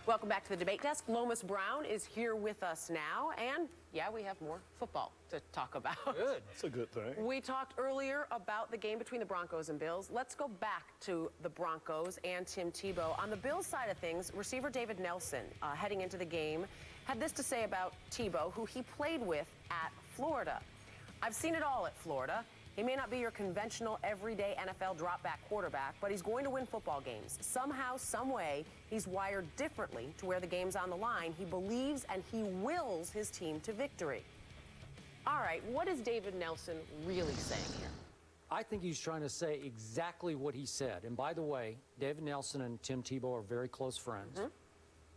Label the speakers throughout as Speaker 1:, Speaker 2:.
Speaker 1: Welcome back to the debate desk. Lomas Brown is here with us now, and yeah, we have more football to talk about.
Speaker 2: Good. That's a good thing.
Speaker 1: We talked earlier about the game between the Broncos and Bills. Let's go back to the Broncos and Tim Tebow. On the Bills side of things, receiver David Nelson, heading into the game, had this to say about Tebow, who he played with at Florida. I've seen it all at Florida. He may not be your conventional, everyday NFL drop-back quarterback, but he's going to win football games. Somehow, some way, he's wired differently to where the game's on the line. He believes and he wills his team to victory. All right, what is David Nelson really saying here?
Speaker 3: I think he's trying to say exactly what he said. And by the way, David Nelson and Tim Tebow are very close friends. Mm-hmm.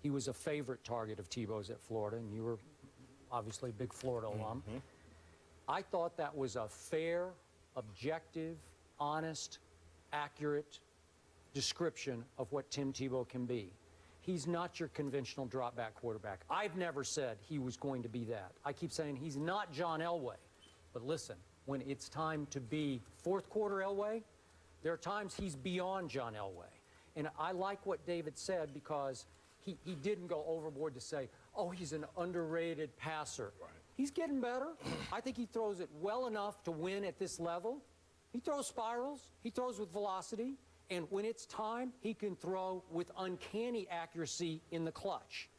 Speaker 3: He was a favorite target of Tebow's at Florida, and you were obviously a big Florida alum. Mm-hmm. I thought that was a fair, objective, honest, accurate description of what Tim Tebow can be. He's not your conventional drop-back quarterback. I've never said he was going to be that. I keep saying he's not John Elway. But listen, when it's time to be fourth quarter Elway, there are times he's beyond John Elway. And I like what David said because he didn't go overboard to say, oh, he's an underrated passer. Right. He's getting better. I think he throws it well enough to win at this level. He throws spirals. He throws with velocity. And when it's time, he can throw with uncanny accuracy in the clutch.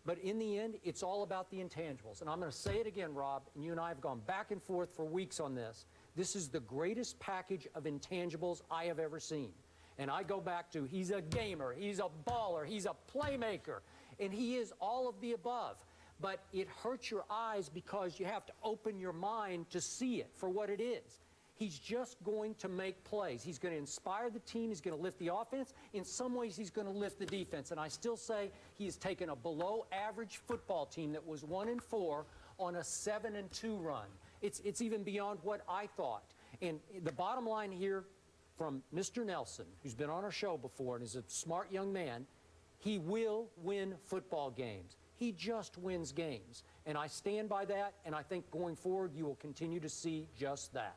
Speaker 3: But in the end, it's all about the intangibles. And I'm going to say it again, Rob, and you and I have gone back and forth for weeks on this. This is the greatest package of intangibles I have ever seen. And I go back to he's a gamer, he's a baller, he's a playmaker, and he is all of the above. But it hurts your eyes because you have to open your mind to see it for what it is. He's just going to make plays. He's going to inspire the team. He's going to lift the offense. In some ways, he's going to lift the defense. And I still say he has taken a below-average football team that was 1-4 on a 7-2 run. It's even beyond what I thought. And the bottom line here from Mr. Nelson, who's been on our show before and is a smart young man, he will win football games. He just wins games. And I stand by that, and I think going forward, you will continue to see just that.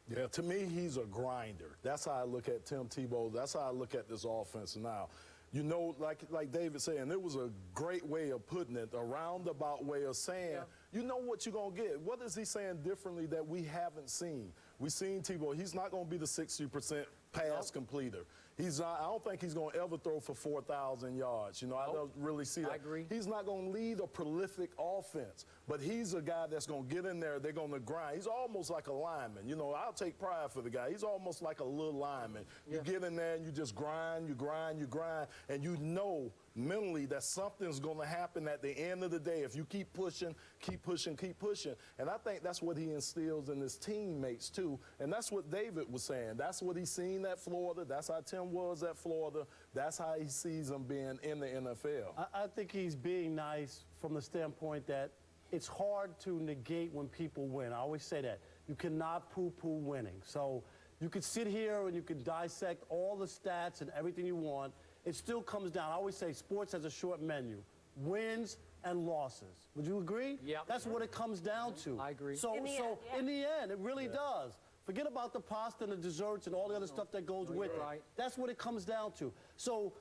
Speaker 2: Yeah, to me, he's a grinder. That's how I look at Tim Tebow. That's how I look at this offense now. You know, like David said, and it was a great way of putting it, a roundabout way of saying, you know what you're going to get. What is he saying differently that we haven't seen? We've seen Tebow. He's not going to be the 60% pass completer. He's not, I don't think he's going to ever throw for 4,000 yards. You know, I don't really see that.
Speaker 3: I agree.
Speaker 2: He's not going to lead a prolific offense, but he's a guy that's going to get in there. They're going to grind. He's almost like a lineman. You know, I'll take pride for the guy. He's almost like a little lineman. You get in there and you just grind, you grind, you grind, and you know mentally that something's going to happen at the end of the day if you keep pushing, keep pushing, keep pushing. And I think that's what he instills in his teammates, too. And that's what David was saying. That's what he's seen at Florida. That's how Tim was at Florida. That's how he sees him being in the NFL.
Speaker 4: I think he's being nice from the standpoint that it's hard to negate when people win. I always say that. You cannot poo-poo winning. So you could sit here and you could dissect all the stats and everything you want. It still comes down. I always say sports has a short menu. Wins and losses. Would you agree?
Speaker 3: Yeah.
Speaker 4: That's what it comes down to.
Speaker 3: I agree.
Speaker 4: So in the end, it really does. Forget about the pasta and the desserts and all the other stuff that goes with it.
Speaker 3: Right.
Speaker 4: That's what it comes down to. So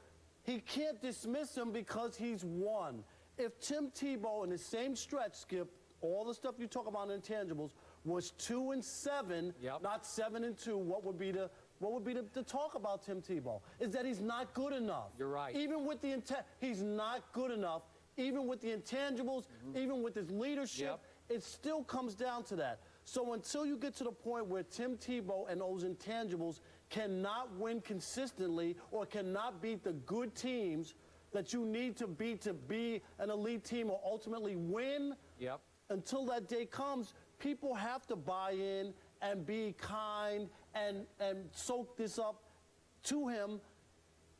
Speaker 4: he can't dismiss him because he's won. If Tim Tebow in the same stretch, Skip, all the stuff you talk about in intangibles, was 2-7, not 7-2, what would be the talk about Tim Tebow? Is that he's not good enough.
Speaker 3: You're right.
Speaker 4: Even with the he's not good enough. Even with the intangibles, even with his leadership, it still comes down to that. So until you get to the point where Tim Tebow and those intangibles cannot win consistently or cannot beat the good teams that you need to beat to be an elite team or ultimately win, until that day comes, people have to buy in and be kind and soak this up to him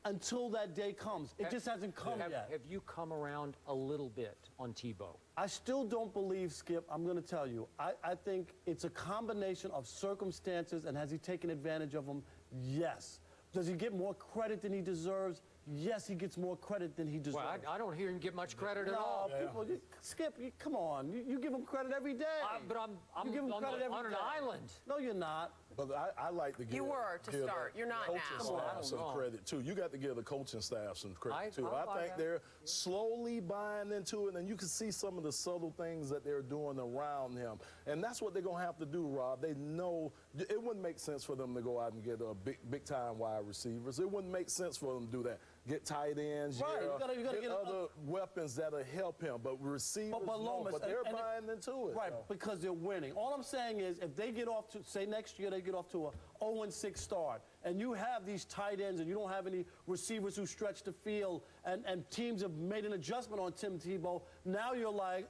Speaker 4: until that day comes. It just hasn't come yet.
Speaker 3: Have you come around a little bit on Tebow?
Speaker 4: I still don't believe, Skip, I'm going to tell you. I think it's a combination of circumstances, and has he taken advantage of them? Yes. Does he get more credit than he deserves? Yes, he gets more credit than he deserves.
Speaker 3: Well, I don't hear him get much credit at all.
Speaker 4: People, Skip, come on. You give him credit every day.
Speaker 3: But I'm
Speaker 4: you give him credit every
Speaker 3: on an
Speaker 4: day.
Speaker 3: island.
Speaker 4: No, you're not.
Speaker 2: But I like to give
Speaker 1: You were to
Speaker 2: give
Speaker 1: start.
Speaker 2: the
Speaker 1: You're not
Speaker 2: coaching
Speaker 1: now.
Speaker 2: staff some credit too. You got to give the coaching staff some credit too.
Speaker 3: I
Speaker 2: I
Speaker 3: buy
Speaker 2: think
Speaker 3: that.
Speaker 2: they're slowly buying into it, and you can see some of the subtle things that they're doing around him. And that's what they're gonna have to do, Rob. They know it wouldn't make sense for them to go out and get a big time wide receivers. It wouldn't make sense for them to do that. Get tight ends,
Speaker 4: Right, you gotta
Speaker 2: get other weapons that'll help him. But receivers,
Speaker 4: But Lomas,
Speaker 2: but they're
Speaker 4: and
Speaker 2: buying into it.
Speaker 4: Right,
Speaker 2: though.
Speaker 4: because they're winning. All I'm saying is if they get off to, say next year they get off to a 0-6 start, and you have these tight ends and you don't have any receivers who stretch the field, and teams have made an adjustment on Tim Tebow, now you're like,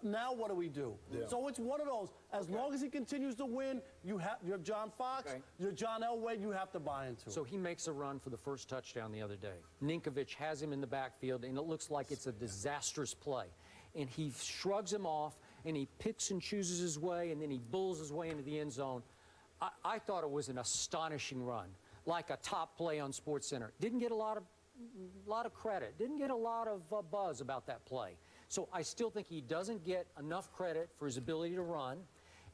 Speaker 4: now what do we do?
Speaker 2: Yeah.
Speaker 4: So it's one of those, as long as he continues to win, you're John Fox,
Speaker 3: Okay.
Speaker 4: you're John Elway, you have to buy into.
Speaker 3: So he makes a run for the first touchdown the other day. Ninkovich has him in the backfield, and it looks like it's a disastrous play. And he shrugs him off, and he picks and chooses his way, and then he bulls his way into the end zone. I thought it was an astonishing run, like a top play on SportsCenter. Didn't get a lot of credit. Didn't get a lot of buzz about that play. So I still think he doesn't get enough credit for his ability to run.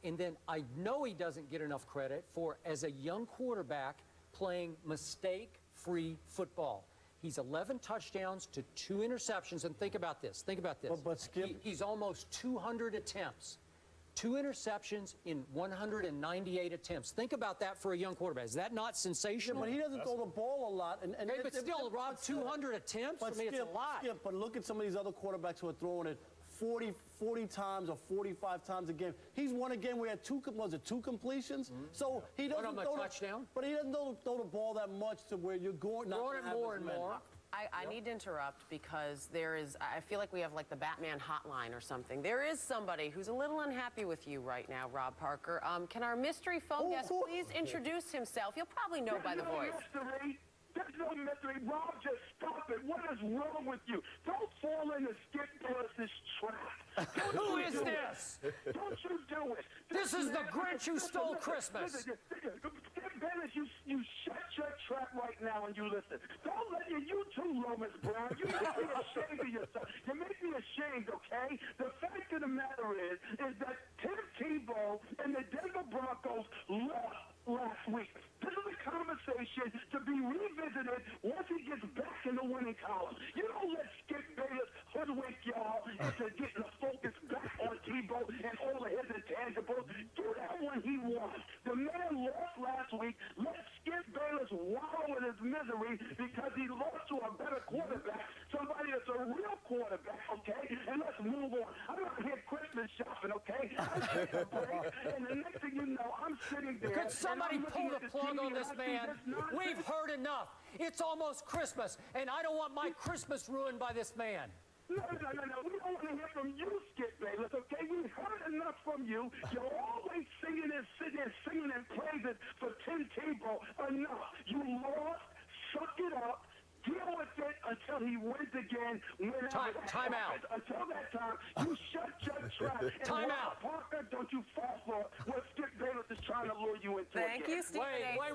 Speaker 3: And then I know he doesn't get enough credit for, as a young quarterback, playing mistake-free football. He's 11 touchdowns to 2 interceptions. And think about this. Think about this.
Speaker 4: But Skip,
Speaker 3: He's almost 200 attempts. 2 interceptions in 198 attempts. Think about that for a young quarterback. Is that not sensational?
Speaker 4: but he doesn't throw the ball a lot. And
Speaker 3: Hey, but still, Rob, 200 attempts? I mean, it's a lot.
Speaker 4: Skip, but look at some of these other quarterbacks who are throwing it 40 times or 45 times a game. He's won a game where he had two completions. So he doesn't
Speaker 3: One of them a touchdown?
Speaker 4: But he doesn't throw the ball that much to where you're going. not
Speaker 3: Throwing
Speaker 4: gonna
Speaker 3: it
Speaker 4: have
Speaker 3: more
Speaker 4: as
Speaker 3: and
Speaker 4: many.
Speaker 3: more.
Speaker 1: I need to interrupt because I feel like we have like the Batman hotline or something. There is somebody who's a little unhappy with you right now, Rob Parker. Can our mystery phone guest please introduce himself? You'll probably know by the voice.
Speaker 5: There's no mystery. Rob, just stop it. What is wrong with you? Don't fall into Skip Bayless's trap.
Speaker 3: Who is this?
Speaker 5: Don't you do it.
Speaker 3: This is the Grinch who stole Christmas.
Speaker 5: Listen, Skip Bayless, you shut your trap right now and you listen. Don't let you too, Lomas Brown. You make me ashamed of yourself. You make me ashamed, okay? The fact of the matter is that Tim Tebow and the Denver Broncos lost last week. This is a conversation to be revisited once he gets back in the winning column. You don't let Skip Bayless hoodwink y'all into getting the focus back on Tebow and all of his intangibles. Do that when he won. The man lost last week. Let Skip Bayless wallow in his misery because he lost to a better quarterback, somebody that's a real quarterback, okay? And let's move on. I'm not here Christmas shopping, okay? I take a break, and the next thing you know, I'm sitting there.
Speaker 3: Could somebody
Speaker 5: and I'm
Speaker 3: pull
Speaker 5: looking
Speaker 3: the
Speaker 5: at
Speaker 3: plug
Speaker 5: TV
Speaker 3: on this
Speaker 5: and I see
Speaker 3: man?
Speaker 5: nonsense.
Speaker 3: We've heard enough. It's almost Christmas, and I don't want my Christmas ruined by this man.
Speaker 5: No. We don't want to hear from you, Skip Bayless, okay? We heard enough from you. You're always singing and praising for Tim Tebow. Enough. You lost. Suck it up. Deal with it until he wins again.
Speaker 3: Time out.
Speaker 5: Until that time, you shut your trap.
Speaker 3: Time
Speaker 5: and
Speaker 3: out.
Speaker 5: Parker, don't you fall for what Skip Bayless is trying to lure you into.
Speaker 1: Thank you, Stephen A.
Speaker 3: Wait.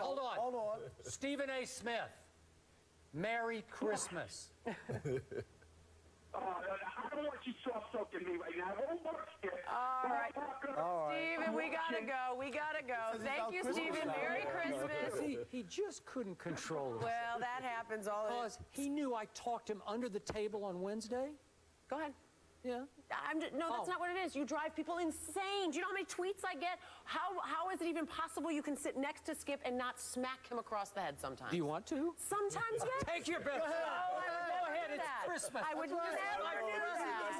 Speaker 3: Hold on.
Speaker 4: Hold on.
Speaker 3: Stephen A. Smith. Merry Christmas.
Speaker 5: I don't want you soft-soaking me right now. Don't work, Skip.
Speaker 1: All right.
Speaker 5: Parker.
Speaker 1: Stephen, we gotta go. We gotta go. Thank you, Stephen. Merry Christmas.
Speaker 3: See, he just couldn't control it.
Speaker 1: Well, that happens all the time.
Speaker 3: Because he knew I talked him under the table on Wednesday.
Speaker 1: Go ahead.
Speaker 3: Yeah.
Speaker 1: No, that's not what it is. You drive people insane. Do you know how many tweets I get? How is it even possible you can sit next to Skip and not smack him across the head sometimes?
Speaker 3: Do you want to?
Speaker 1: Sometimes, yes.
Speaker 3: Take your best.
Speaker 1: No, I would never
Speaker 3: Go ahead.
Speaker 1: do
Speaker 3: It's
Speaker 1: that.
Speaker 3: Christmas.
Speaker 1: I would never do that.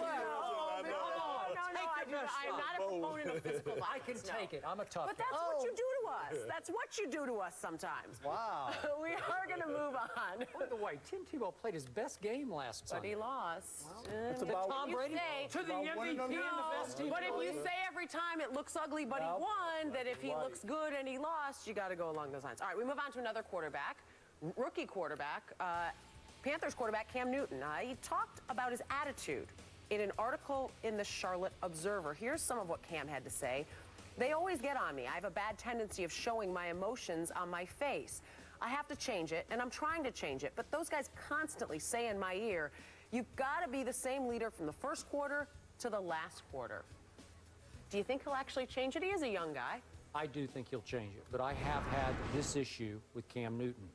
Speaker 1: I'm not a proponent of physical violence.
Speaker 3: I can take it. I'm a tough
Speaker 1: But that's
Speaker 3: guy.
Speaker 1: what you do to us. That's what you do to us sometimes.
Speaker 4: Wow.
Speaker 1: We are going to move on.
Speaker 3: By the way, Tim Tebow played his best game last
Speaker 1: But
Speaker 3: Sunday.
Speaker 1: he lost.
Speaker 4: It's
Speaker 3: To
Speaker 4: about
Speaker 3: Tom Brady, to the
Speaker 4: about
Speaker 3: MVP and the best team.
Speaker 1: But if you say every time it looks ugly, but he won, that if he looks good and he lost, you got to go along those lines. All right, we move on to another quarterback, rookie quarterback, Panthers quarterback Cam Newton. He talked about his attitude in an article in the Charlotte Observer. Here's some of what Cam had to say. They always get on me. I have a bad tendency of showing my emotions on my face. I have to change it, and I'm trying to change it. But those guys constantly say in my ear, you've got to be the same leader from the first quarter to the last quarter. Do you think he'll actually change it? He is a young guy.
Speaker 3: I do think he'll change it, but I have had this issue with Cam Newton.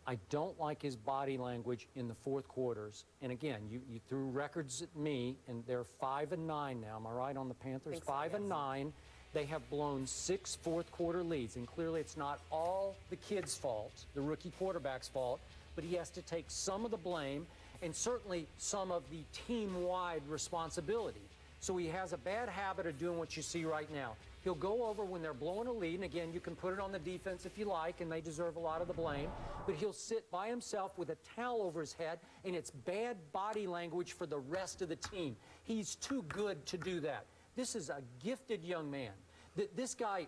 Speaker 3: I don't like his body language in the fourth quarters. And again, you threw records at me, and they're 5-9 now. Am I right on the Panthers? 5-9. They have blown 6 fourth-quarter leads, and clearly it's not all the kid's fault, the rookie quarterback's fault, but he has to take some of the blame and certainly some of the team-wide responsibility. So he has a bad habit of doing what you see right now. He'll go over when they're blowing a lead, and again, you can put it on the defense if you like, and they deserve a lot of the blame, but he'll sit by himself with a towel over his head, and it's bad body language for the rest of the team. He's too good to do that. This is a gifted young man. This guy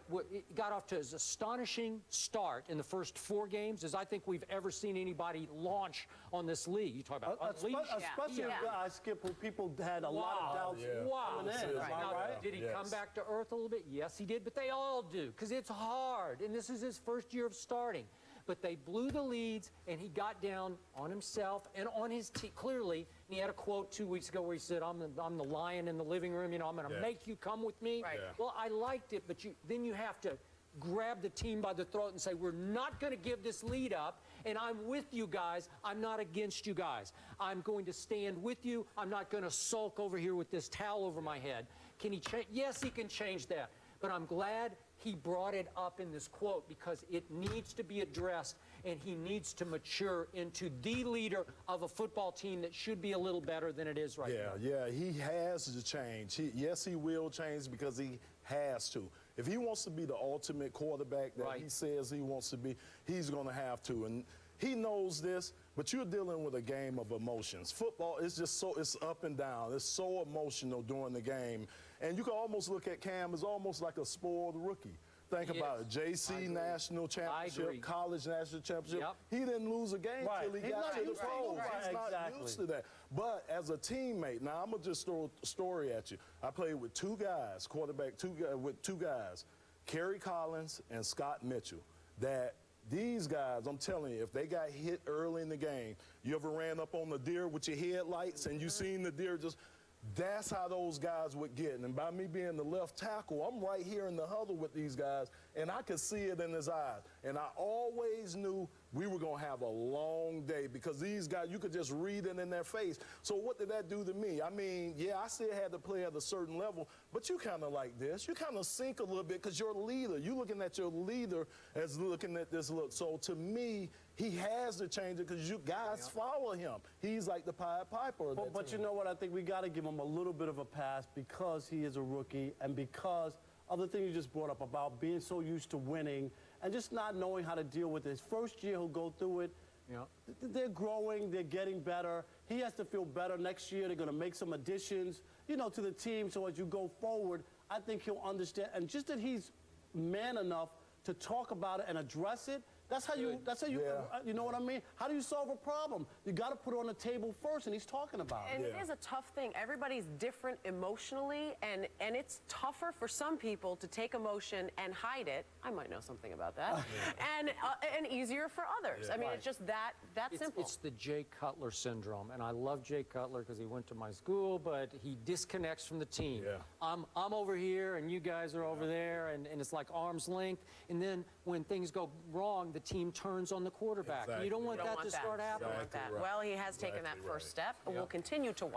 Speaker 3: got off to an astonishing start in the first 4 games as I think we've ever seen anybody launch on this league. You talk about unleash.
Speaker 4: Especially a guy, Skip, who people had a lot of doubts coming in.
Speaker 3: Now, did he come back to earth a little bit? Yes, he did, but they all do because it's hard, and this is his first year of starting. But they blew the leads, and he got down on himself and on his team, clearly. And he had a quote 2 weeks ago where he said, I'm the lion in the living room, you know, I'm going to make you come with me.
Speaker 1: Right.
Speaker 3: Well, I liked it, but then you have to grab the team by the throat and say, we're not going to give this lead up, and I'm with you guys. I'm not against you guys. I'm going to stand with you. I'm not going to sulk over here with this towel over my head. Can he change? Yes, he can change that. But I'm glad he brought it up in this quote because it needs to be addressed, and he needs to mature into the leader of a football team that should be a little better than it is right now.
Speaker 2: Yeah, he has to change. Yes, he will change because he has to. If he wants to be the ultimate quarterback that he says he wants to be, he's going to have to. And he knows this, but you're dealing with a game of emotions. Football is just it's up and down. It's so emotional during the game. And you can almost look at Cam as almost like a spoiled rookie. Think about it. JC National Championship, College National Championship. He didn't lose a game till he got to the pros. He's not used to that. But as a teammate, now I'm going to just throw a story at you. I played with 2 guys, with 2 guys, Kerry Collins and Scott Mitchell, that these guys, I'm telling you, if they got hit early in the game, you ever ran up on the deer with your headlights and you seen the deer just, that's how those guys would get. And by me being the left tackle, I'm right here in the huddle with these guys, and I could see it in his eyes. And I always knew we were going to have a long day because these guys, you could just read it in their face. So what did that do to me? I mean, yeah, I still had to play at a certain level, but you kind of like this. You kind of sink a little bit because you're a leader. You're looking at your leader as looking at this look. So to me, he has to change it because you guys follow him. He's like the Pied Piper.
Speaker 4: But you know what? I think we got to give him a little bit of a pass because he is a rookie and because of the thing you just brought up about being so used to winning and just not knowing how to deal with it. His first year, he'll go through it. They're growing. They're getting better. He has to feel better next year. They're going to make some additions, you know, to the team. So as you go forward, I think he'll understand. And just that he's man enough to talk about it and address it. That's how you you know what I mean? How do you solve a problem? You got to put it on the table first, and he's talking about it.
Speaker 1: And it is a tough thing. Everybody's different emotionally, and it's tougher for some people to take emotion and hide it. I might know something about that. And easier for others. I mean, it's just that simple.
Speaker 3: It's the Jay Cutler syndrome, and I love Jay Cutler because he went to my school, but he disconnects from the team. I'm over here, and you guys are over there, and it's like arm's length. And then when things go wrong, the team turns on the quarterback. You don't want that to start happening.
Speaker 1: Well, he has taken that first step, and we'll continue to watch.